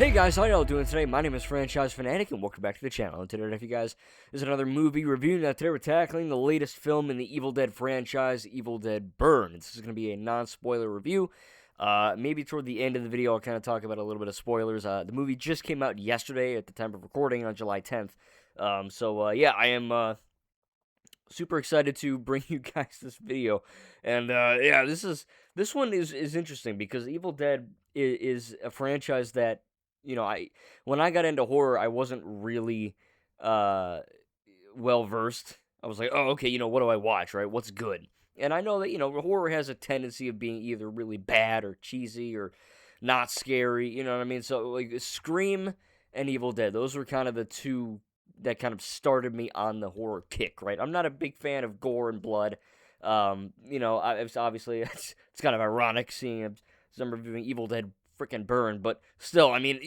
Hey guys, how y'all doing today? My name is Franchise Fanatic, and welcome back to the channel. And today, you guys, is another movie review. Now today we're tackling the latest film in the Evil Dead franchise, Evil Dead Burn. This is going to be a non-spoiler review. Maybe toward the end of the video, I'll kind of talk about a little bit of spoilers. The movie just came out yesterday at the time of recording on July 10th. Yeah, I am super excited to bring you guys this video. And yeah, this one is interesting because Evil Dead is a franchise that, when I got into horror, I wasn't really well versed. I was like, oh, okay, what do I watch, right? What's good? And I know that, horror has a tendency of being either really bad or cheesy or not scary, you know what I mean? So, like, Scream and Evil Dead, those were kind of the two that kind of started me on the horror kick, right? I'm not a big fan of gore and blood. It's obviously, it's kind of ironic seeing some reviewing Evil Dead freaking Burn, but still, I mean,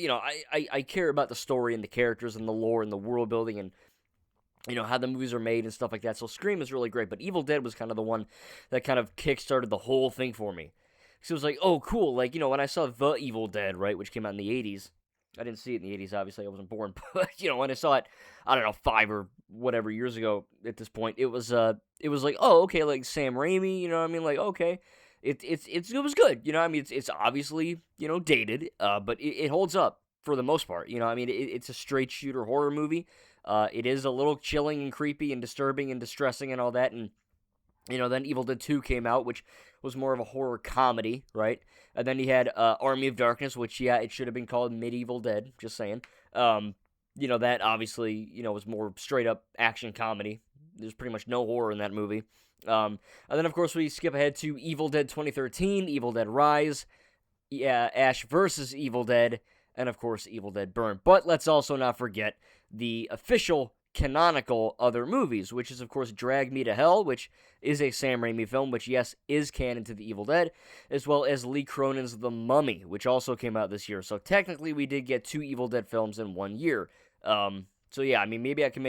I care about the story and the characters and the lore and the world building and, how the movies are made and stuff like that. So Scream is really great, but Evil Dead was kind of the one that kind of kickstarted the whole thing for me. So it was like, oh, cool. Like, when I saw The Evil Dead, right, which came out in the 80s, I didn't see it in the 80s, obviously, I wasn't born, but, when I saw it, I don't know, 5 or whatever years ago at this point, it was like, oh, okay, like Sam Raimi, you know what I mean? Like, okay. It was good, I mean, it's obviously, dated, but it holds up for the most part, I mean, it's a straight shooter horror movie. It is a little chilling and creepy and disturbing and distressing and all that, and, then Evil Dead 2 came out, which was more of a horror comedy, right? And then you had Army of Darkness, which, yeah, it should have been called Medieval Dead, just saying. That obviously, was more straight-up action comedy. There's pretty much no horror in that movie. And then, of course, we skip ahead to Evil Dead 2013, Evil Dead Rise, Ash vs. Evil Dead, and, of course, Evil Dead Burn. But let's also not forget the official canonical other movies, which is, of course, Drag Me to Hell, which is a Sam Raimi film, which, yes, is canon to the Evil Dead, as well as Lee Cronin's The Mummy, which also came out this year. So, technically, we did get 2 Evil Dead films in 1 year. Yeah, I mean, maybe I can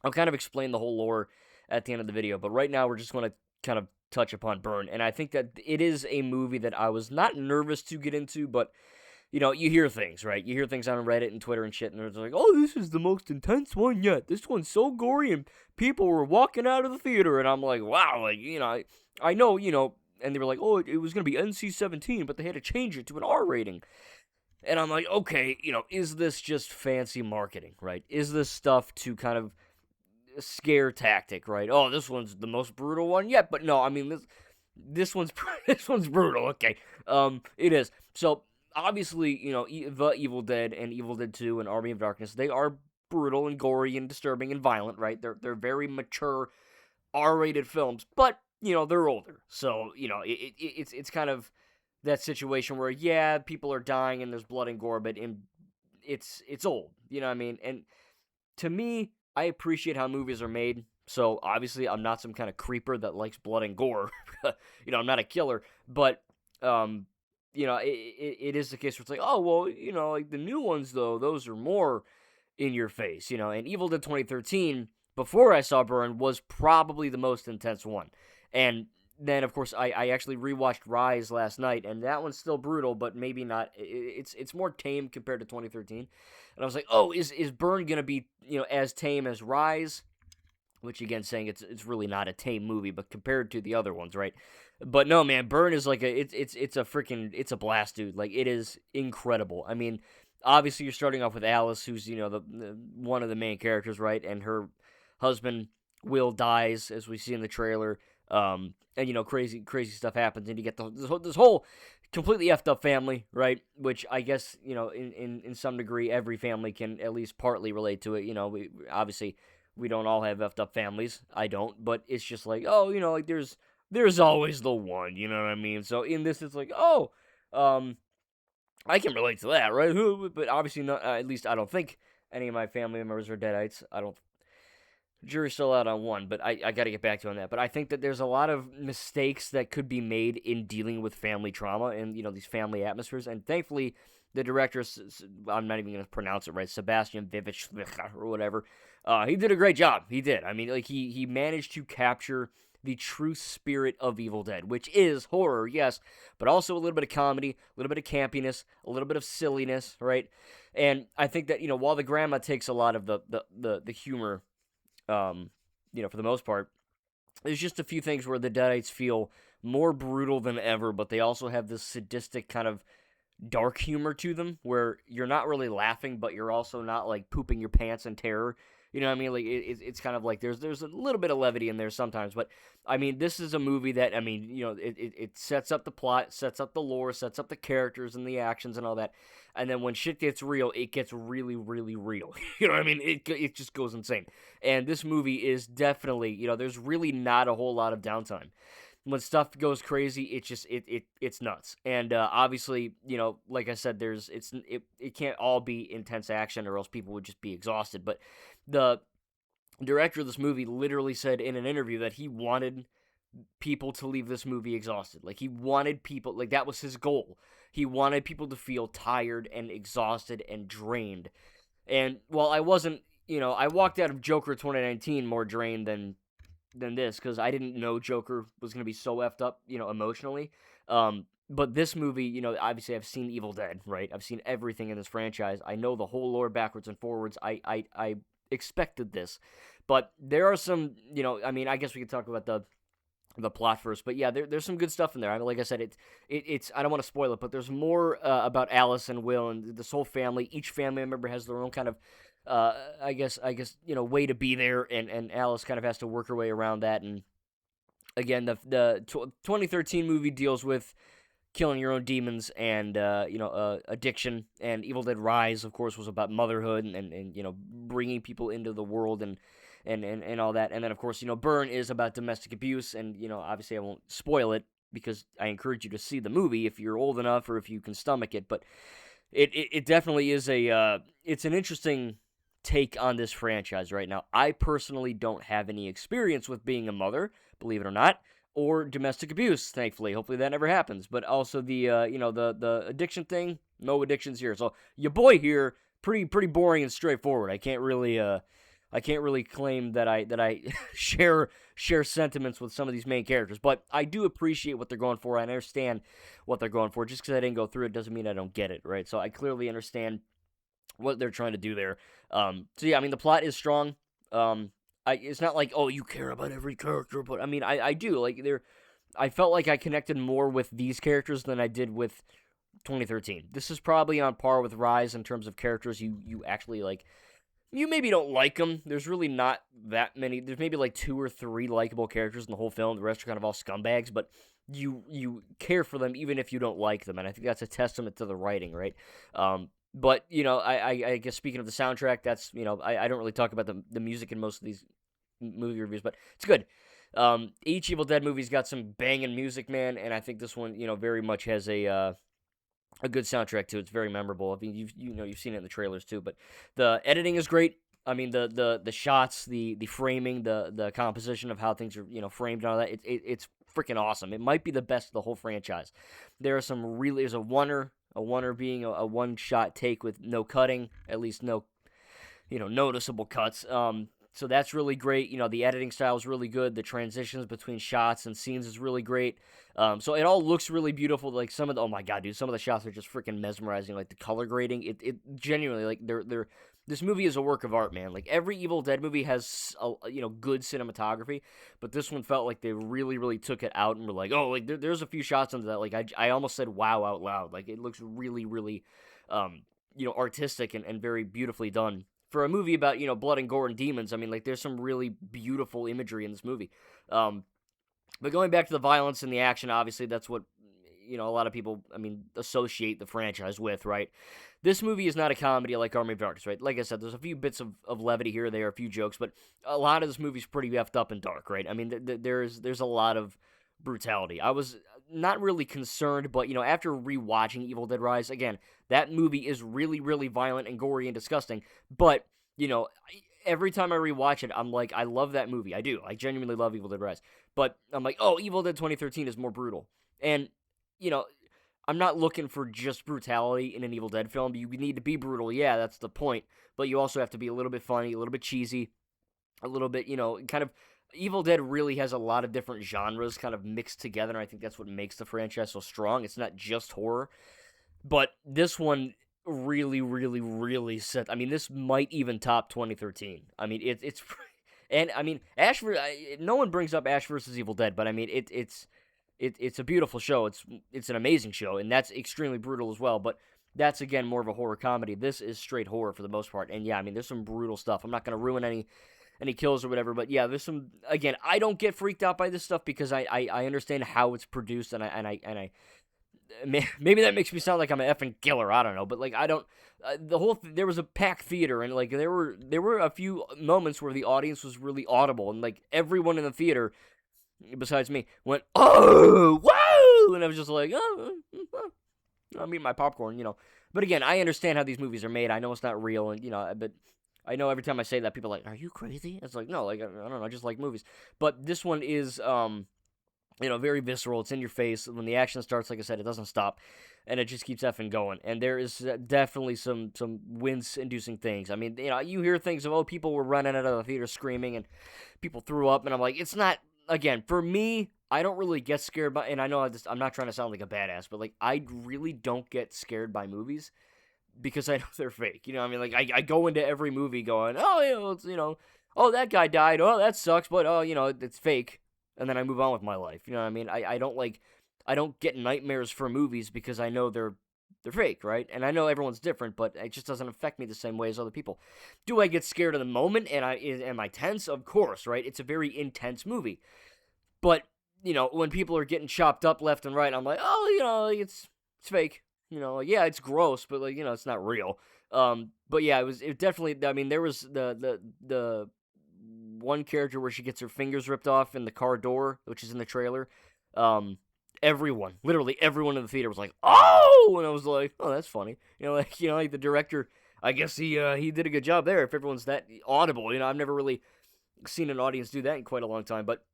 I'll kind of explain the whole lore at the end of the video, but right now we're just going to kind of touch upon Burn, and I think that it is a movie that I was not nervous to get into, but, you hear things, right? You hear things on Reddit and Twitter and shit, and they're like, oh, this is the most intense one yet. This one's so gory, and people were walking out of the theater, and I'm like, wow, like, I know, and they were like, oh, it was going to be NC-17, but they had to change it to an R rating. And I'm like, okay, is this just fancy marketing, right? Is this stuff to kind of scare tactic, right? Oh, this one's the most brutal one yet, but no, I mean, this one's brutal, okay. It is. So, obviously, The Evil Dead and Evil Dead 2 and Army of Darkness, they are brutal and gory and disturbing and violent, right? They're very mature R-rated films, but, they're older. So, it's kind of that situation where, yeah, people are dying and there's blood and gore, but it's old, you know what I mean? And to me, I appreciate how movies are made. So, obviously, I'm not some kind of creeper that likes blood and gore. I'm not a killer, but it is the case where it's like, oh, well, like the new ones, though, those are more in your face, and Evil Dead 2013, before I saw Burn, was probably the most intense one. And then, of course, I actually rewatched Rise last night, and that one's still brutal, but maybe not, it's more tame compared to 2013, and I was like, oh, is Burn gonna be, as tame as Rise? Which, again, saying it's really not a tame movie, but compared to the other ones, right? But no, man, Burn is like it's a blast, dude. Like, it is incredible. I mean, obviously you're starting off with Alice, who's, the one of the main characters, right? And her husband, Will, dies, as we see in the trailer. And, crazy stuff happens, and you get this whole completely effed up family, right? Which I guess, in some degree, every family can at least partly relate to it. Obviously, we don't all have effed up families. I don't, but it's just like, oh, like there's always the one, you know what I mean? So in this, it's like, oh, I can relate to that, right? But obviously not, at least I don't think any of my family members are Deadites. Jury's still out on one, but I got to get back to you on that. But I think that there's a lot of mistakes that could be made in dealing with family trauma and, these family atmospheres. And thankfully, the director, I'm not even going to pronounce it right, Sebastian Vivich or whatever, he did a great job. He did. I mean, like, he managed to capture the true spirit of Evil Dead, which is horror, yes, but also a little bit of comedy, a little bit of campiness, a little bit of silliness, right? And I think that, while the grandma takes a lot of the humor, um, for the most part, there's just a few things where the Deadites feel more brutal than ever, but they also have this sadistic kind of dark humor to them where you're not really laughing, but you're also not like pooping your pants in terror. You know what I mean? Like it's kind of like there's a little bit of levity in there sometimes, but I mean this is a movie that it sets up the plot, sets up the lore, sets up the characters and the actions and all that, and then when shit gets real, it gets really really real. You know what I mean? It just goes insane. And this movie is definitely there's really not a whole lot of downtime when stuff goes crazy. It's nuts. And obviously, like I said, it can't all be intense action or else people would just be exhausted. But the director of this movie literally said in an interview that he wanted people to leave this movie exhausted. Like he wanted people, like that was his goal. He wanted people to feel tired and exhausted and drained. And while I wasn't, I walked out of Joker 2019 more drained than this because I didn't know Joker was going to be so effed up, emotionally. But this movie, obviously I've seen Evil Dead, right? I've seen everything in this franchise. I know the whole lore backwards and forwards. I expected this. But there are some, I guess we could talk about the plot first, but yeah, there's some good stuff in there. I mean, like I said, it's I don't want to spoil it, but there's more about Alice and Will and this whole family. Each family member has their own kind of I guess way to be there, and Alice kind of has to work her way around that. And again, the 2013 movie deals with killing your own demons and addiction. And Evil Dead Rise, of course, was about motherhood and bringing people into the world and all that. And then of course Burn is about domestic abuse, and obviously I won't spoil it because I encourage you to see the movie if you're old enough or if you can stomach it. But it definitely is it's an interesting take on this franchise right now. I personally don't have any experience with being a mother, believe it or not, or domestic abuse, thankfully. Hopefully that never happens. But also the the addiction thing, no addictions here. So your boy here, pretty boring and straightforward. I can't really claim that I share sentiments with some of these main characters, but I do appreciate what they're going for. I understand what they're going for. Just because I didn't go through it doesn't mean I don't get it, right? So I clearly understand what they're trying to do there. So yeah, I mean the plot is strong. It's not like, oh, you care about every character, but I mean I do. Like I felt like I connected more with these characters than I did with 2013. This is probably on par with Rise in terms of characters you actually like. You maybe don't like them. There's really not that many. There's maybe like 2 or 3 likable characters in the whole film. The rest are kind of all scumbags, but you care for them even if you don't like them, and I think that's a testament to the writing, right? But I guess speaking of the soundtrack, that's I don't really talk about the music in most of these movie reviews, but it's good. Each Evil Dead movie's got some banging music, man, and I think this one very much has a good soundtrack too. It's very memorable. I mean, you've seen it in the trailers too, but the editing is great. I mean, the shots, the framing, the composition of how things are framed and all that. It's freaking awesome. It might be the best of the whole franchise. There's a oneer being a one shot take with no cutting, at least no noticeable cuts. So that's really great. The editing style is really good. The transitions between shots and scenes is really great. So it all looks really beautiful. Like oh my god, dude, some of the shots are just freaking mesmerizing. Like the color grading, it genuinely, like this movie is a work of art, man. Like every Evil Dead movie has good cinematography, but this one felt like they really really took it out and were like, oh, like there's a few shots into that. Like I almost said wow out loud. Like it looks really really artistic and very beautifully done. For a movie about, blood and gore and demons, I mean, like, there's some really beautiful imagery in this movie. But going back to the violence and the action, obviously, that's what, a lot of people, associate the franchise with, right? This movie is not a comedy like Army of Darkness, right? Like I said, there's a few bits of levity here or there, a few jokes, but a lot of this movie's pretty effed up and dark, right? I mean, there's a lot of brutality. I was not really concerned, but, after rewatching Evil Dead Rise, again, that movie is really, really violent and gory and disgusting, but, every time I rewatch it, I'm like, I love that movie. I do. I genuinely love Evil Dead Rise. But I'm like, oh, Evil Dead 2013 is more brutal. And, I'm not looking for just brutality in an Evil Dead film. You need to be brutal, yeah, that's the point. But you also have to be a little bit funny, a little bit cheesy, a little bit, kind of Evil Dead really has a lot of different genres kind of mixed together, and I think that's what makes the franchise so strong. It's not just horror, but this one really, really, really set. I mean, this might even top 2013. I mean, it's and I mean, no one brings up Ash versus Evil Dead, but I mean, it's a beautiful show. It's an amazing show, and that's extremely brutal as well. But that's again more of a horror comedy. This is straight horror for the most part, and yeah, I mean, there's some brutal stuff. I'm not gonna ruin any kills or whatever, but yeah, there's some. Again, I don't get freaked out by this stuff because I understand how it's produced, and I maybe that makes me sound like I'm an effing killer. I don't know, but like I don't. There was a packed theater, and like there were a few moments where the audience was really audible, and like everyone in the theater, besides me, went oh whoa, and I was just like I'm eating my popcorn, you know. But again, I understand how these movies are made. I know it's not real, and you know, but I know every time I say that, people are like, "Are you crazy?" It's like no, like I don't know, I just like movies. But this one is you know, very visceral. It's in your face. When the action starts, like I said, it doesn't stop, and it just keeps effing going. And there is definitely some wince-inducing things. I mean, you know, you hear things of people were running out of the theater screaming, and people threw up, and I'm like, it's not. Again, for me, I don't really get scared by, and I know I'm not trying to sound like a badass, but like I really don't get scared by movies because I know they're fake. You know, what I mean, like I go into every movie going, oh, you know, oh that guy died, oh that sucks, but oh, you know, it's fake. And then I move on with my life. You know what I mean? I don't get nightmares for movies because I know they're fake, right? And I know everyone's different, but it just doesn't affect me the same way as other people. Do I get scared in the moment? And am I tense? Of course, right? It's a very intense movie. But you know, when people are getting chopped up left and right, I'm like, oh, you know, it's fake. You know, like, yeah, it's gross, but like, you know, it's not real. But yeah, it definitely. I mean, there was the one character where she gets her fingers ripped off in the car door, which is in the trailer. Literally everyone in the theater was like, "Oh!" And I was like, "Oh, that's funny." Like the director. I guess he did a good job there. If everyone's that audible, you know, I've never really seen an audience do that in quite a long time. But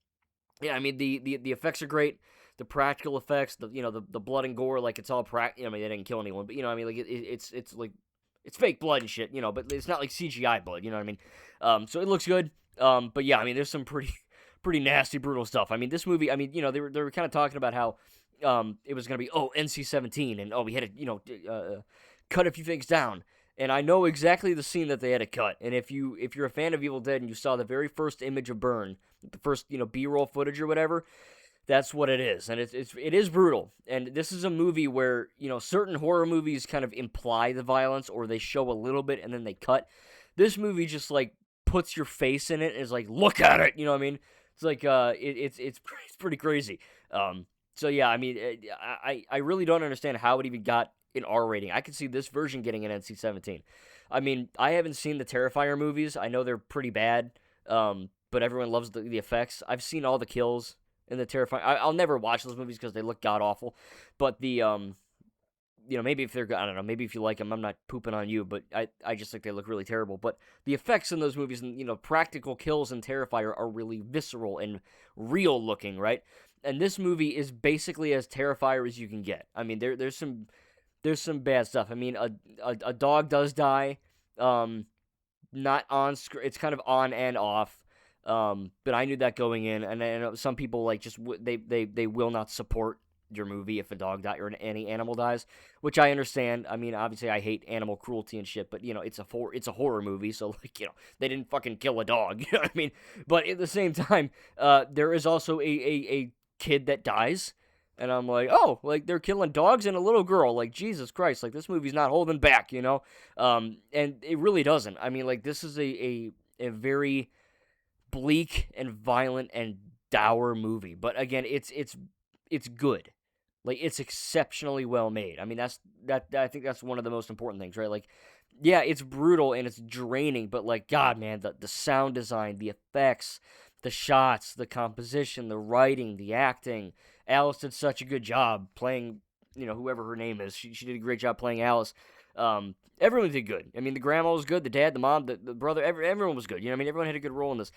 yeah, I mean the effects are great. The practical effects, the blood and gore, like it's all I mean, they didn't kill anyone, but you know, I mean, like it's like it's fake blood and shit, you know, but it's not like CGI blood, you know what I mean? So it looks good. But yeah, I mean, there's some pretty nasty, brutal stuff. I mean, this movie, I mean, you know, they were kind of talking about how it was gonna be NC-17 and we had to cut a few things down. And I know exactly the scene that they had to cut. And if you're a fan of Evil Dead and you saw the very first image of Burn, the first B-roll footage or whatever, that's what it is. And it is brutal. And this is a movie where certain horror movies kind of imply the violence or they show a little bit and then they cut. This movie just like puts your face in it and is like, look at it. You know what I mean? It's like it's pretty crazy. So yeah, I mean, I really don't understand how it even got an R rating. I could see this version getting an NC-17. I mean, I haven't seen the Terrifier movies. I know they're pretty bad, but everyone loves the effects. I've seen all the kills in the Terrifier. I'll never watch those movies because they look god awful. But the maybe if they're I don't know, maybe if you like them, I'm not pooping on you, but I just think they look really terrible. But the effects in those movies and practical kills in Terrifier are really visceral and real looking, right? And this movie is basically as Terrifier as you can get. I mean, there's some bad stuff. I mean, a dog does die, not on screen. It's kind of on and off. But I knew that going in, and some people like just they will not support your movie if a dog dies or any animal dies, which I understand. I mean, obviously I hate animal cruelty and shit, but it's a horror movie, so like they didn't fucking kill a dog. You know what I mean? But at the same time, there is also a kid that dies. And I'm like, oh, like they're killing dogs and a little girl. Like, Jesus Christ, like this movie's not holding back, And it really doesn't. I mean, like this is a very bleak and violent and dour movie. But again, it's good. Like it's exceptionally well made. I mean, I think that's one of the most important things, right? Like, yeah, it's brutal and it's draining, but like, God, man, the sound design, the effects, the shots, the composition, the writing, the acting. Alice did such a good job playing, whoever her name is. She did a great job playing Alice. Everyone did good. I mean, the grandma was good, the dad, the mom, the brother, everyone was good. I mean, everyone had a good role in this.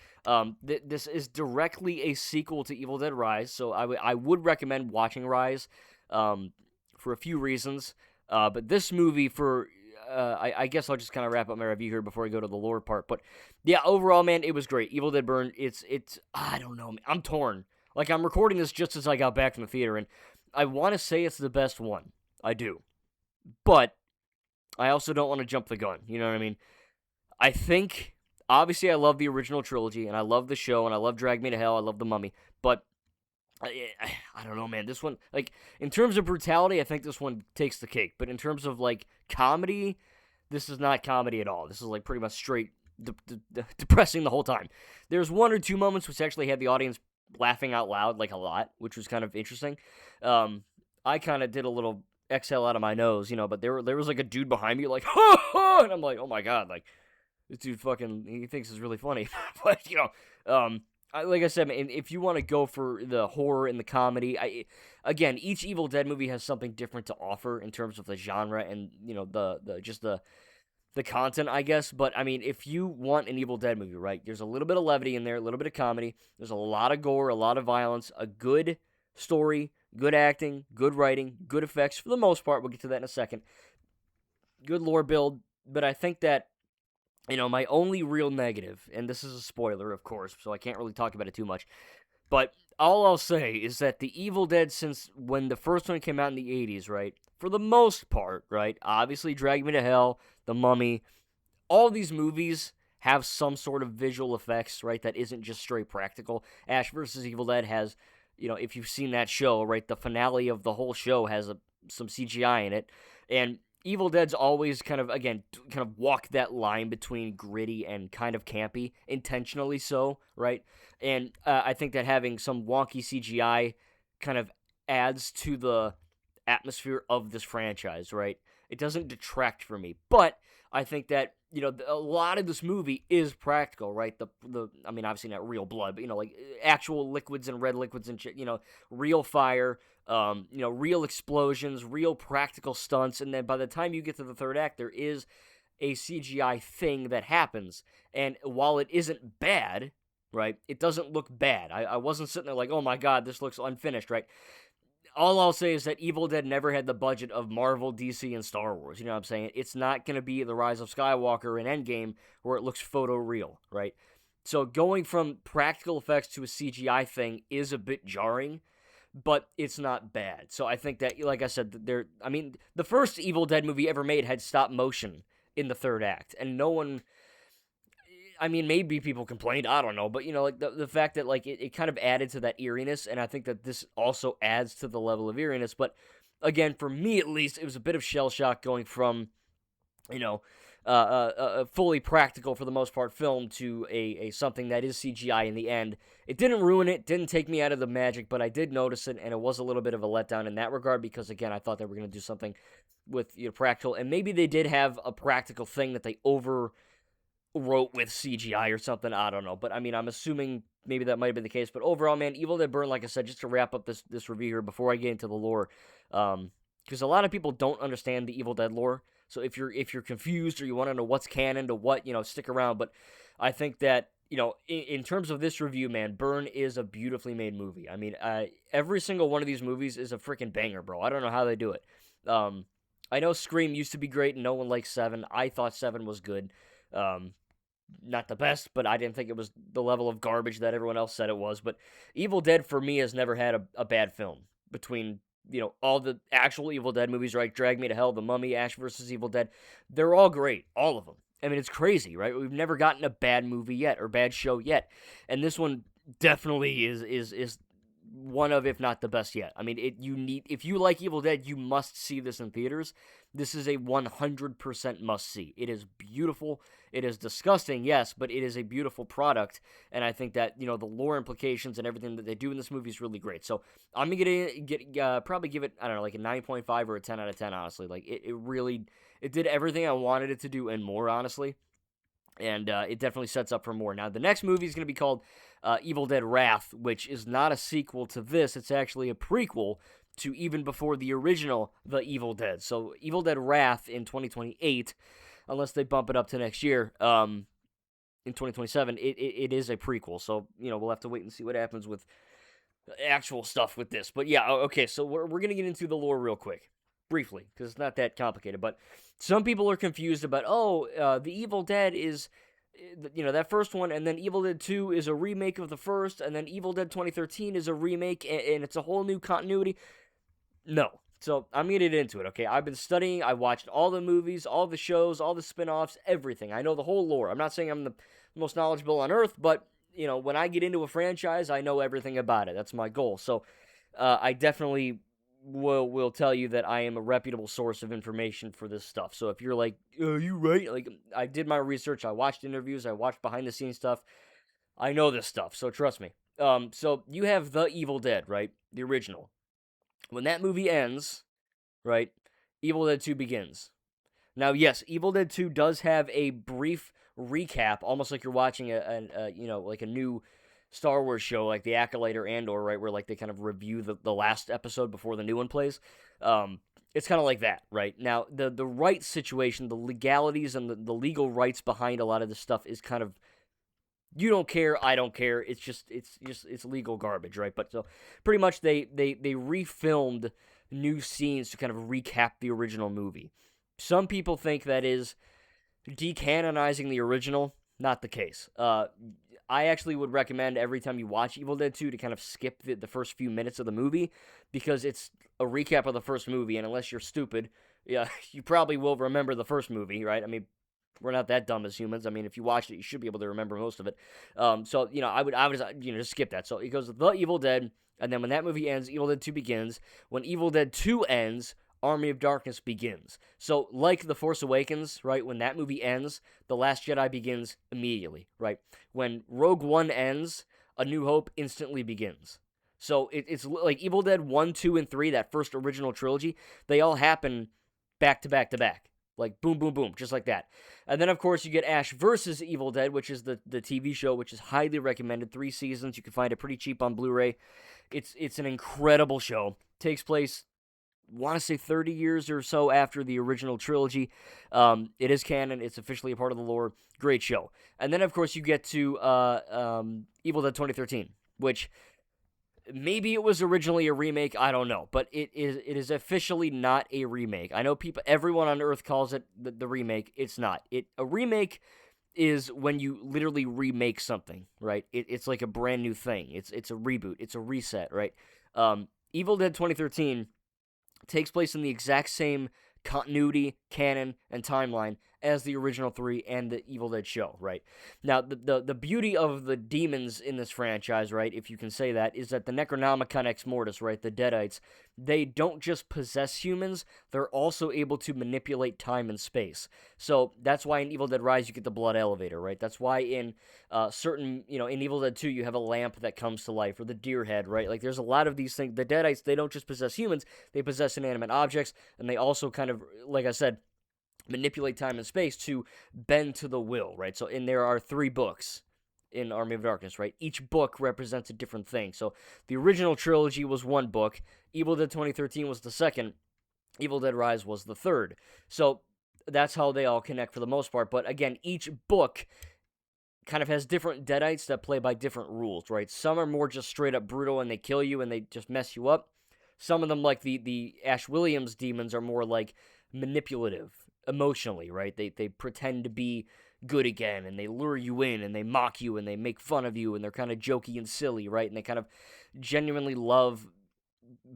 This is directly a sequel to Evil Dead Rise, so I would recommend watching Rise for a few reasons. But this movie, for I guess I'll just kind of wrap up my review here before I go to the lore part. But yeah, overall, man, it was great. Evil Dead Burn. It's I don't know. Man. I'm torn. Like I'm recording this just as I got back from the theater, and I want to say it's the best one. I do, but I also don't want to jump the gun. You know what I mean? I think obviously I love the original trilogy, and I love the show, and I love Drag Me to Hell. I love the Mummy, but I don't know, man. This one, like, in terms of brutality, I think this one takes the cake. But in terms of, like, comedy, this is not comedy at all. This is, like, pretty much straight depressing the whole time. There's one or two moments which actually had the audience laughing out loud, like, a lot, which was kind of interesting. I kind of did a little exhale out of my nose, but there was, like, a dude behind me, like, ha, ha! And I'm like, oh, my God, like, this dude he thinks it's really funny. But, like I said, man, if you want to go for the horror and the comedy, again, each Evil Dead movie has something different to offer in terms of the genre and the content, I guess. But I mean, if you want an Evil Dead movie, right? There's a little bit of levity in there, a little bit of comedy. There's a lot of gore, a lot of violence, a good story, good acting, good writing, good effects for the most part. We'll get to that in a second. Good lore build, but I think that. My only real negative, and this is a spoiler, of course, so I can't really talk about it too much, but all I'll say is that the Evil Dead, since when the first one came out in the 80s, right, for the most part, right, obviously Drag Me to Hell, The Mummy, all these movies have some sort of visual effects, right, that isn't just straight practical. Ash vs. Evil Dead has, if you've seen that show, right, the finale of the whole show has some CGI in it, and Evil Dead's always kind of walk that line between gritty and kind of campy, intentionally so, right? And I think that having some wonky CGI kind of adds to the atmosphere of this franchise, right? It doesn't detract from me, but I think that a lot of this movie is practical, right? I mean, obviously not real blood, but like actual liquids and red liquids and shit, real fire. Real explosions, real practical stunts, and then by the time you get to the third act, there is a CGI thing that happens, and while it isn't bad, right, it doesn't look bad. I wasn't sitting there like, oh my God, this looks unfinished, right? All I'll say is that Evil Dead never had the budget of Marvel, DC, and Star Wars, you know what I'm saying? It's not going to be The Rise of Skywalker and Endgame where it looks photoreal, right? So going from practical effects to a CGI thing is a bit jarring, but it's not bad. So I think that, like I said, the first Evil Dead movie ever made had stop motion in the third act, and no one, maybe people complained, I don't know, but, like, the fact that, like, it kind of added to that eeriness, and I think that this also adds to the level of eeriness, but, again, for me at least, it was a bit of shell shock going from, fully practical for the most part film to a something that is CGI in the end. It didn't ruin it, didn't take me out of the magic, but I did notice it, and it was a little bit of a letdown in that regard because, again, I thought they were going to do something with practical, and maybe they did have a practical thing that they overwrote with CGI or something, I don't know, but I'm assuming maybe that might have been the case, but overall, man, Evil Dead Burn, like I said, just to wrap up this review here before I get into the lore, because a lot of people don't understand the Evil Dead lore. So if you're confused or you want to know what's canon to what, stick around. But I think that, in terms of this review, man, Burn is a beautifully made movie. Every single one of these movies is a freaking banger, bro. I don't know how they do it. I know Scream used to be great and no one likes 7. I thought 7 was good. Not the best, but I didn't think it was the level of garbage that everyone else said it was. But Evil Dead, for me, has never had a bad film between all the actual Evil Dead movies, right? Drag Me to Hell, The Mummy, Ash vs. Evil Dead. They're all great. All of them. It's crazy, right? We've never gotten a bad movie yet or bad show yet. And this one definitely is one of, if not the best yet. If you like Evil Dead, you must see this in theaters. This is a 100% must see. It is beautiful. It is disgusting, yes, but it is a beautiful product. And I think that, the lore implications and everything that they do in this movie is really great. So I'm going to probably give it, I don't know, like a 9.5 or a 10 out of 10, honestly. Like, it did everything I wanted it to do and more, honestly. And it definitely sets up for more. Now, the next movie is going to be called Evil Dead Wrath, which is not a sequel to this. It's actually a prequel to even before the original The Evil Dead. So Evil Dead Wrath in 2028, unless they bump it up to next year, in 2027, it is a prequel. So, we'll have to wait and see what happens with actual stuff with this. But yeah, okay, so we're going to get into the lore real quick. briefly, because it's not that complicated. But some people are confused about, the Evil Dead is, that first one, and then Evil Dead 2 is a remake of the first, and then Evil Dead 2013 is a remake, and it's a whole new continuity. No. So I'm going to get into it, okay? I've been studying. I watched all the movies, all the shows, all the spin-offs, everything. I know the whole lore. I'm not saying I'm the most knowledgeable on Earth, but, when I get into a franchise, I know everything about it. That's my goal. So I definitely will tell you that I am a reputable source of information for this stuff. So if you're like, are you right? Like, I did my research. I watched interviews. I watched behind-the-scenes stuff. I know this stuff, so trust me. So you have The Evil Dead, right? The original. When that movie ends, right, Evil Dead 2 begins. Now, yes, Evil Dead 2 does have a brief recap, almost like you're watching like a new Star Wars show, like The Acolyte or Andor, right, where like they kind of review the last episode before the new one plays. It's kind of like that, right? Now, the rights situation, the legalities and the legal rights behind a lot of this stuff is kind of, you don't care, I don't care. It's legal garbage, right? But so pretty much they refilmed new scenes to kind of recap the original movie. Some people think that is decanonizing the original. Not the case. I actually would recommend every time you watch Evil Dead 2 to kind of skip the first few minutes of the movie, because it's a recap of the first movie, and unless you're stupid, yeah, you probably will remember the first movie, right? I mean, we're not that dumb as humans. I mean, if you watched it, you should be able to remember most of it. So, I would just skip that. So it goes The Evil Dead, and then when that movie ends, Evil Dead 2 begins. When Evil Dead 2 ends, Army of Darkness begins. So, like The Force Awakens, right, when that movie ends, The Last Jedi begins immediately, right? When Rogue One ends, A New Hope instantly begins. So, it's like Evil Dead 1, 2, and 3, that first original trilogy, they all happen back to back to back. Like, boom, boom, boom, just like that. And then, of course, you get Ash vs. Evil Dead, which is the TV show, which is highly recommended. 3 seasons. You can find it pretty cheap on Blu-ray. It's an incredible show. Takes place, want to say 30 years or so after the original trilogy. It is canon. It's officially a part of the lore. Great show. And then, of course, you get to Evil Dead 2013, which maybe it was originally a remake, I don't know, but it is officially not a remake. I know everyone on Earth calls it the remake. It's not. A remake is when you literally remake something, right? It's like a brand new thing. It's a reboot. It's a reset, right? Evil Dead 2013 takes place in the exact same continuity, canon, and timeline as the original 3 and the Evil Dead show, right? Now, the beauty of the demons in this franchise, right, if you can say that, is that the Necronomicon Ex Mortis, right, the Deadites, they don't just possess humans, they're also able to manipulate time and space. So that's why in Evil Dead Rise you get the blood elevator, right? That's why in in Evil Dead 2 you have a lamp that comes to life, or the deer head, right? Like, there's a lot of these things. The Deadites, they don't just possess humans, they possess inanimate objects, and they also kind of, like I said, manipulate time and space to bend to the will, right? So, there are 3 books in Army of Darkness, right? Each book represents a different thing. So, the original trilogy was 1 book, Evil Dead 2013 was the 2nd, Evil Dead Rise was the 3rd. So, that's how they all connect for the most part. But again, each book kind of has different Deadites that play by different rules, right? Some are more just straight up brutal and they kill you and they just mess you up. Some of them, like the Ash Williams demons, are more like manipulative emotionally, right? They pretend to be good again, and they lure you in, and they mock you, and they make fun of you, and they're kind of jokey and silly, right? And they kind of genuinely love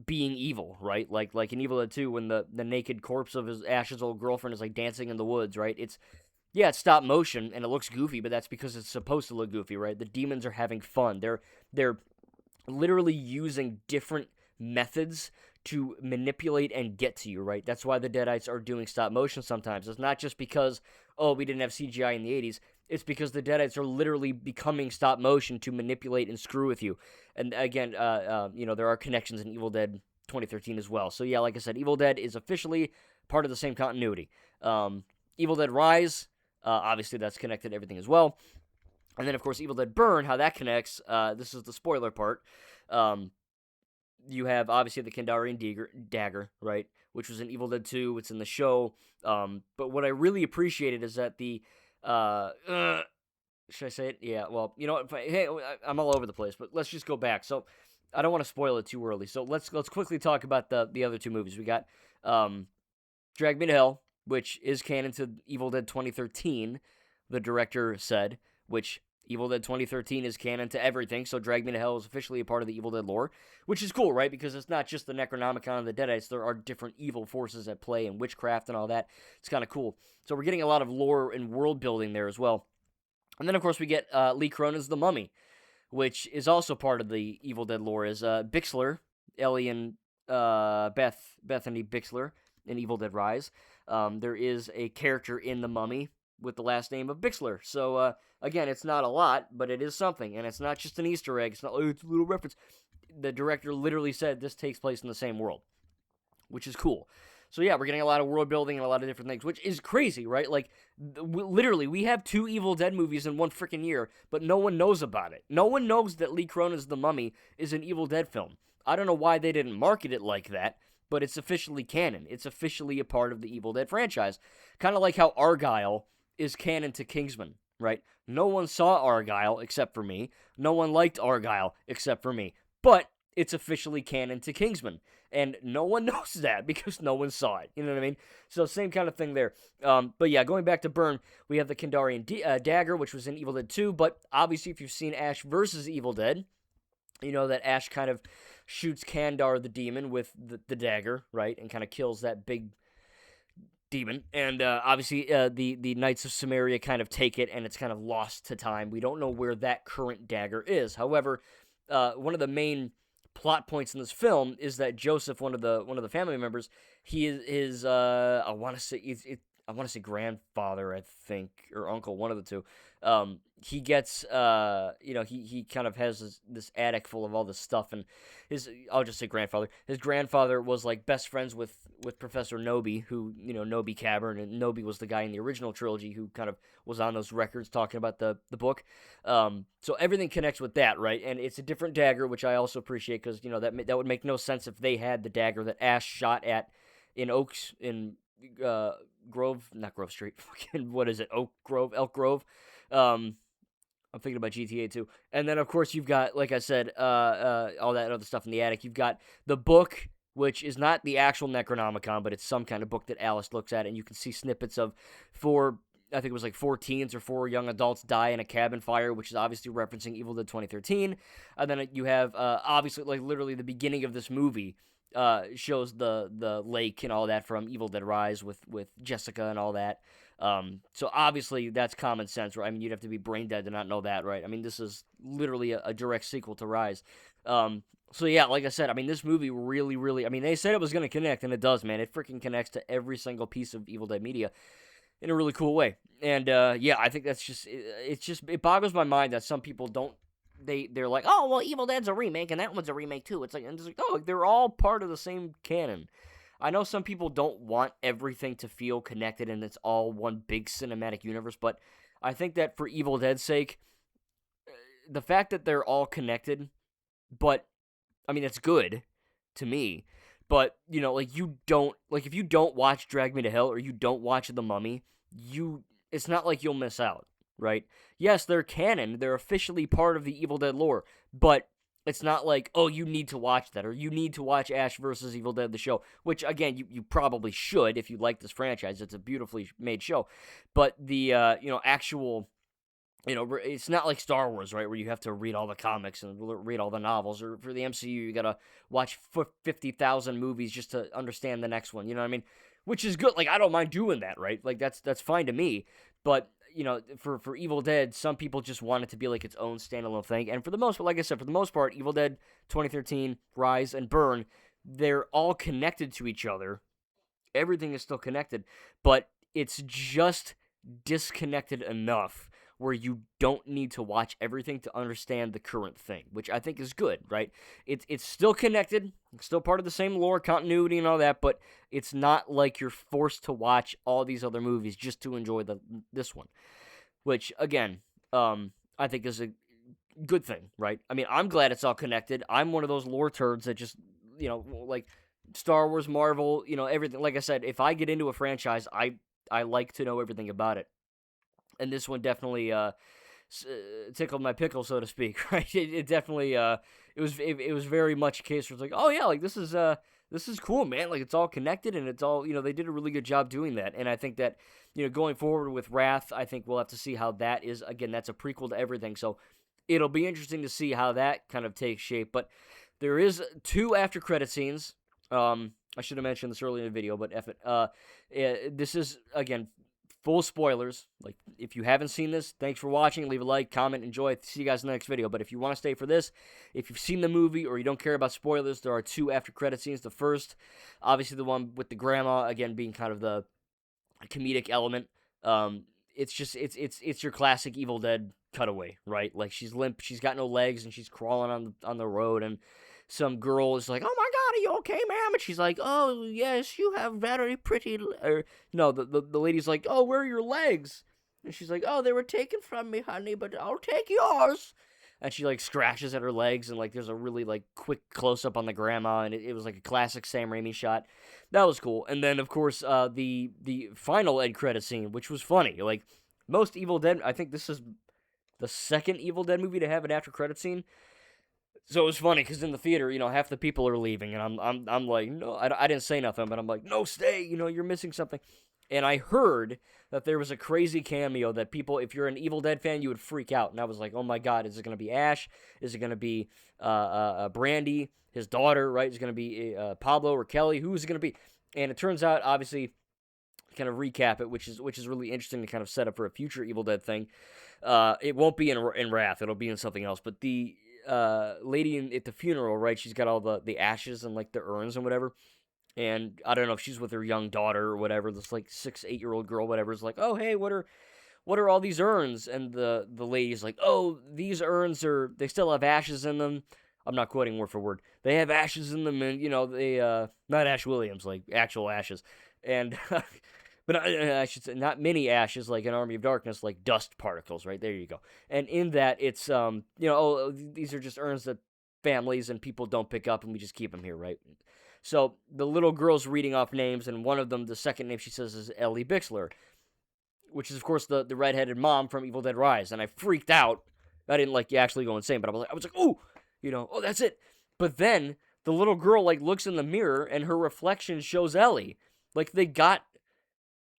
being evil, right? Like in Evil Dead 2, when the naked corpse of Ash's old girlfriend is like dancing in the woods, right? It's stop motion, and it looks goofy, but that's because it's supposed to look goofy, right? The demons are having fun. They're literally using different methods to manipulate and get to you, right? That's why the Deadites are doing stop motion sometimes. It's not just because, we didn't have CGI in the 80s. It's because the Deadites are literally becoming stop motion to manipulate and screw with you. And again, there are connections in Evil Dead 2013 as well. So yeah, like I said, Evil Dead is officially part of the same continuity. Evil Dead Rise, obviously that's connected to everything as well. And then, of course, Evil Dead Burn, how that connects, this is the spoiler part. You have, obviously, the Kandarian dagger, right, which was in Evil Dead 2. It's in the show. But what I really appreciated is that should I say it? Yeah, well, you know what? I'm all over the place, but let's just go back. So, I don't want to spoil it too early. So let's quickly talk about the other two movies. We got um, Drag Me to Hell, which is canon to Evil Dead 2013. The director said, which Evil Dead 2013 is canon to everything. So Drag Me to Hell is officially a part of the Evil Dead lore, which is cool, right? Because it's not just the Necronomicon and the Deadites. There are different evil forces at play and witchcraft and all that. It's kind of cool. So we're getting a lot of lore and world building there as well. And then, of course, we get Lee Cronin's The Mummy, which is also part of the Evil Dead lore, is Bixler, Ellie and Bethany Bixler in Evil Dead Rise. There is a character in The Mummy with the last name of Bixler. So, again, it's not a lot, but it is something, and it's not just an Easter egg. It's not like, it's a little reference. The director literally said this takes place in the same world, which is cool. So yeah, we're getting a lot of world building and a lot of different things, which is crazy, right? Like, literally, we have 2 Evil Dead movies in one freaking year, but no one knows about it. No one knows that Lee Cronin's The Mummy is an Evil Dead film. I don't know why they didn't market it like that, but it's officially canon. It's officially a part of the Evil Dead franchise. Kind of like how Argyle is canon to Kingsman, right? No one saw Argyle except for me. No one liked Argyle except for me. But it's officially canon to Kingsman. And no one knows that because no one saw it. You know what I mean? So same kind of thing there. But yeah, going back to Byrne, we have the Kandarian dagger, which was in Evil Dead 2. But obviously, if you've seen Ash versus Evil Dead, you know that Ash kind of shoots Kandar the demon with the dagger, right? And kind of kills that big demon. And obviously, the Knights of Samaria kind of take it, and it's kind of lost to time. We don't know where that current dagger is. However, one of the main plot points in this film is that Joseph, one of the family members, he is I want to say grandfather, I think, or uncle, one of the two. He gets he kind of has this attic full of all this stuff, and I'll just say grandfather. His grandfather was like best friends with Professor Noby, who, Noby Cavern, and Noby was the guy in the original trilogy who kind of was on those records talking about the book. So everything connects with that, right? And it's a different dagger, which I also appreciate, because that would make no sense if they had the dagger that Ash shot at in Oaks in not Grove Street. What is it? Elk Grove. I'm thinking about GTA 2. And then, of course, you've got, like I said, all that other stuff in the attic. You've got the book, which is not the actual Necronomicon, but it's some kind of book that Alice looks at, and you can see snippets of I think it was like 4 teens or 4 young adults die in a cabin fire, which is obviously referencing Evil Dead 2013. And then you have, obviously, like literally the beginning of this movie shows the lake and all that from Evil Dead Rise with Jessica and all that. So obviously that's common sense, right? I mean, you'd have to be brain dead to not know that, right? I mean, this is literally a direct sequel to Rise. So yeah, like I said, I mean, this movie really, really, I mean, they said it was going to connect, and it does, man. It freaking connects to every single piece of Evil Dead media in a really cool way. And, yeah, I think that's just, it boggles my mind that some people don't, they're like, oh, well, Evil Dead's a remake, and that one's a remake too. It's like, oh, they're all part of the same canon. I know some people don't want everything to feel connected and it's all one big cinematic universe, but I think that for Evil Dead's sake, the fact that they're all connected, but, I mean, it's good to me, but, like, if you don't watch Drag Me to Hell or you don't watch The Mummy, it's not like you'll miss out, right? Yes, they're canon, they're officially part of the Evil Dead lore, but it's not like, oh, you need to watch that, or you need to watch Ash vs. Evil Dead, the show, which, again, you probably should if you like this franchise. It's a beautifully made show. But the, actual, it's not like Star Wars, right, where you have to read all the comics and read all the novels, or for the MCU, you gotta watch 50,000 movies just to understand the next one, you know what I mean? Which is good. Like, I don't mind doing that, right? Like, that's fine to me. But, for Evil Dead, some people just want it to be like its own standalone thing. And for the most part, like I said, for the most part, Evil Dead 2013, Rise, and Burn, they're all connected to each other. Everything is still connected, but it's just disconnected enough where you don't need to watch everything to understand the current thing, which I think is good, right? It's still connected, it's still part of the same lore, continuity, and all that, but it's not like you're forced to watch all these other movies just to enjoy this one, which, again, I think is a good thing, right? I mean, I'm glad it's all connected. I'm one of those lore turds that just, like Star Wars, Marvel, everything. Like I said, if I get into a franchise, I like to know everything about it. And this one definitely tickled my pickle, so to speak, right? It definitely it was very much a case where it's like, oh yeah, like this is cool, man. Like it's all connected and it's all, they did a really good job doing that. And I think that, going forward with Wrath, I think we'll have to see how that is. Again, that's a prequel to everything, so it'll be interesting to see how that kind of takes shape. But there is 2 after credit scenes. I should have mentioned this earlier in the video, but F it. This is, again, full spoilers. Like, if you haven't seen this, thanks for watching. Leave a like, comment, enjoy. See you guys in the next video. But if you want to stay for this, if you've seen the movie or you don't care about spoilers, there are 2 after credit scenes. The first, obviously the one with the grandma, again, being kind of the comedic element. It's your classic Evil Dead cutaway, right? Like, she's limp, she's got no legs, and she's crawling on the road, and some girl is like, "Oh my God, are you okay, ma'am?" And she's like, "Oh yes, you have very pretty." Or no, the lady's like, "Oh, where are your legs?" And she's like, "Oh, they were taken from me, honey, but I'll take yours." And she like scratches at her legs, and like there's a really like quick close up on the grandma, and it was like a classic Sam Raimi shot. That was cool. And then of course the final end credit scene, which was funny. Like most Evil Dead, I think this is the second Evil Dead movie to have an after credit scene. So it was funny because in the theater, half the people are leaving, and I'm like, no, I didn't say nothing, but I'm like, no, stay, you're missing something. And I heard that there was a crazy cameo that people, if you're an Evil Dead fan, you would freak out. And I was like, oh my God, is it going to be Ash? Is it going to be Brandy, his daughter, right? Is it going to be Pablo or Kelly? Who is it going to be? And it turns out, obviously, kind of recap it, which is really interesting to kind of set up for a future Evil Dead thing. It won't be in Wrath. It'll be in something else. But the lady at the funeral, right? She's got all the ashes and like the urns and whatever. And I don't know if she's with her young daughter or whatever. This like 6-8-year-old girl, whatever, is like, oh hey, what are all these urns? And the lady's like, oh, these urns they still have ashes in them. I'm not quoting word for word. They have ashes in them, and they not Ash Williams, like actual ashes, and but I should say not many ashes like an Army of Darkness, like dust particles, right? There you go. And in that, it's these are just urns that families and people don't pick up, and we just keep them here, right? So the little girl's reading off names, and one of them, the second name she says is Ellie Bixler, which is of course the redheaded mom from Evil Dead Rise, and I freaked out. I didn't like actually go insane, but I was like, ooh, oh, that's it. But then the little girl like looks in the mirror, and her reflection shows Ellie. Like they got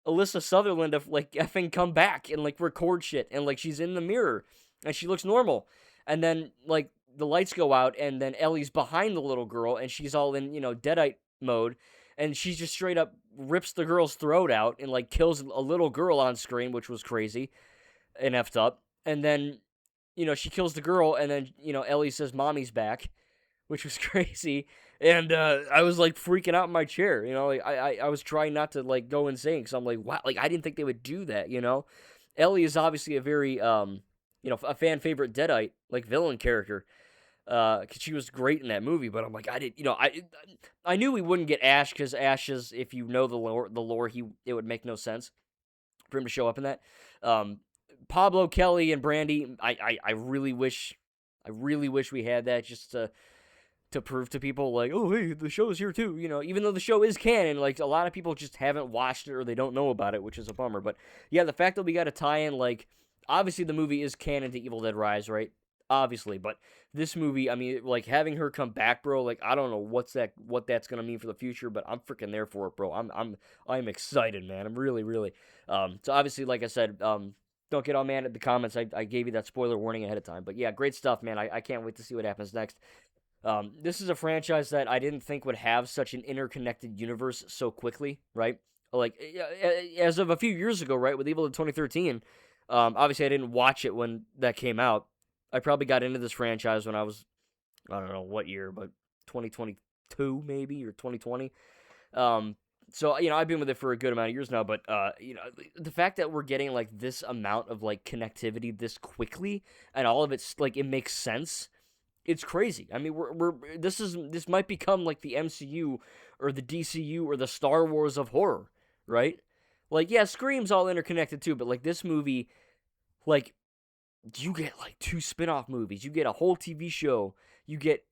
Alyssa Sutherland to like effing come back and like record shit, and like she's in the mirror and she looks normal, and then like the lights go out, and then Ellie's behind the little girl, and she's all in deadite mode, and she just straight up rips the girl's throat out and like kills a little girl on screen, which was crazy and effed up. And then she kills the girl, and then Ellie says mommy's back, which was crazy. And I was like freaking out in my chair, like, I was trying not to like go insane, because I'm like, wow, like I didn't think they would do that. Ellie is obviously a very a fan favorite deadite like villain character, because she was great in that movie. But I'm like, I knew we wouldn't get Ash, because Ash is, if you know the lore, it would make no sense for him to show up in that. Pablo, Kelly, and Brandy, I really wish we had that, just to prove to people like, oh hey, the show's here too, even though the show is canon, like a lot of people just haven't watched it or they don't know about it, which is a bummer. But yeah, the fact that we got to tie in, like, obviously the movie is canon to Evil Dead Rise, right? Obviously, but this movie, I mean, like having her come back, bro, like I don't know what that's gonna mean for the future, but I'm freaking there for it, bro. I'm excited, man. I'm really, really. So obviously, like I said, don't get all mad at the comments. I gave you that spoiler warning ahead of time, but yeah, great stuff, man. I can't wait to see what happens next. This is a franchise that I didn't think would have such an interconnected universe so quickly, right? Like, as of a few years ago, right, with Evil Dead 2013, obviously I didn't watch it when that came out. I probably got into this franchise when I was, I don't know what year, but 2022 maybe, or 2020. So, I've been with it for a good amount of years now, but, the fact that we're getting, like, this amount of, like, connectivity this quickly, and all of it's, like, it makes sense, it's crazy. I mean, this might become, like, the MCU, or the DCU, or the Star Wars of horror, right? Like, yeah, Scream's all interconnected, too, but, like, this movie, like, you get, like, 2 spin-off movies, you get a whole TV show, you get,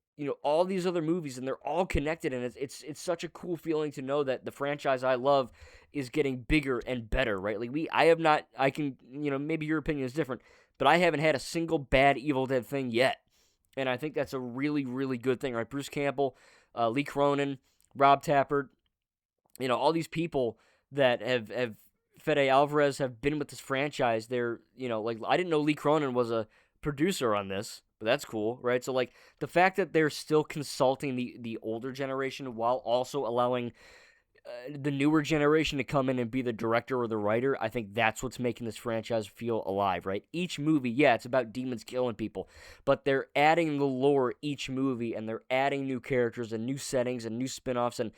all these other movies, and they're all connected, and it's such a cool feeling to know that the franchise I love is getting bigger and better, right? Like, maybe your opinion is different, but I haven't had a single bad Evil Dead thing yet, And I think that's a really, really good thing, right? Bruce Campbell, Lee Cronin, Rob Tappert, all these people that have Fede Alvarez have been with this franchise. They're, like, I didn't know Lee Cronin was a producer on this, but that's cool, right? So, like, the fact that they're still consulting the older generation while also allowing the newer generation to come in and be the director or the writer, I think that's what's making this franchise feel alive, right? Each movie, yeah, it's about demons killing people, but they're adding the lore each movie, and they're adding new characters and new settings and new spin-offs, and,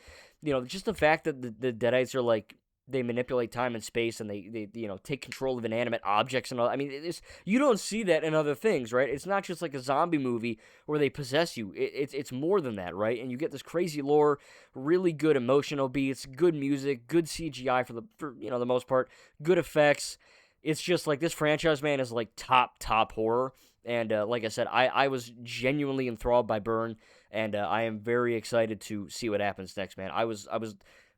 just the fact that the Deadites are, like, they manipulate time and space, and they take control of inanimate objects and all. I mean, you don't see that in other things, right? It's not just like a zombie movie where they possess you. It's more than that, right? And you get this crazy lore, really good emotional beats, good music, good CGI for the most part, good effects. It's just like this franchise, man, is like top horror. And like I said, I was genuinely enthralled by Burn, and I am very excited to see what happens next, man. I was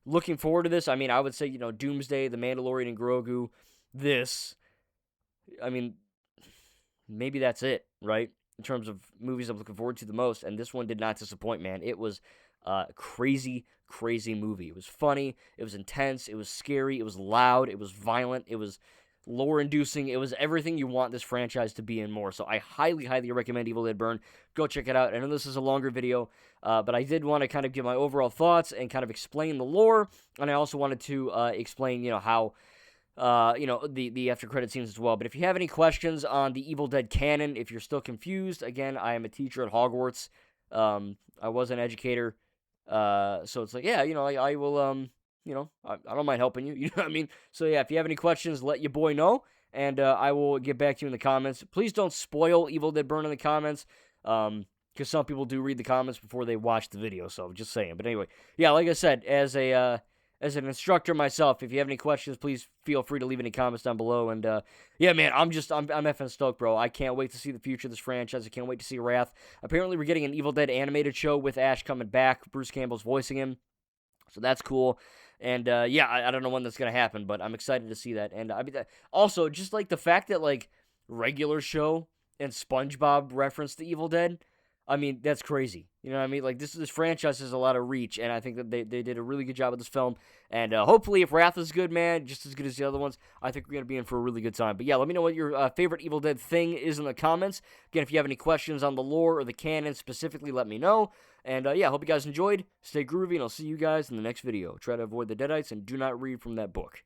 looking forward to this. I mean, I would say, Doomsday, The Mandalorian, and Grogu. This, I mean, maybe that's it, right? In terms of movies I'm looking forward to the most, and this one did not disappoint, man. It was a crazy, crazy movie. It was funny, it was intense, it was scary, it was loud, it was violent, it was lore-inducing. It was everything you want this franchise to be and more. So I highly, highly recommend Evil Dead Burn. Go check it out. I know this is a longer video, but I did want to kind of give my overall thoughts and kind of explain the lore, and I also wanted to explain, how, the after credit scenes as well. But if you have any questions on the Evil Dead canon, if you're still confused, again, I am a teacher at Hogwarts. I was an educator, so it's like, yeah, I will, I don't mind helping you. You know what I mean? So, yeah, if you have any questions, let your boy know, and I will get back to you in the comments. Please don't spoil Evil Dead Burn in the comments, because some people do read the comments before they watch the video, so just saying. But anyway, yeah, like I said, as an instructor myself, if you have any questions, please feel free to leave any comments down below. And, yeah, man, I'm effing stoked, bro. I can't wait to see the future of this franchise. I can't wait to see Wrath. Apparently, we're getting an Evil Dead animated show with Ash coming back. Bruce Campbell's voicing him, so that's cool. And, yeah, I don't know when that's going to happen, but I'm excited to see that. And, I mean, also, just, like, the fact that, like, Regular Show and SpongeBob reference the Evil Dead, I mean, that's crazy. You know what I mean? Like, this franchise has a lot of reach, and I think that they did a really good job with this film. And hopefully, if Wrath is good, man, just as good as the other ones, I think we're going to be in for a really good time. But yeah, let me know what your favorite Evil Dead thing is in the comments. Again, if you have any questions on the lore or the canon specifically, let me know. And yeah, hope you guys enjoyed. Stay groovy, and I'll see you guys in the next video. Try to avoid the Deadites, and do not read from that book.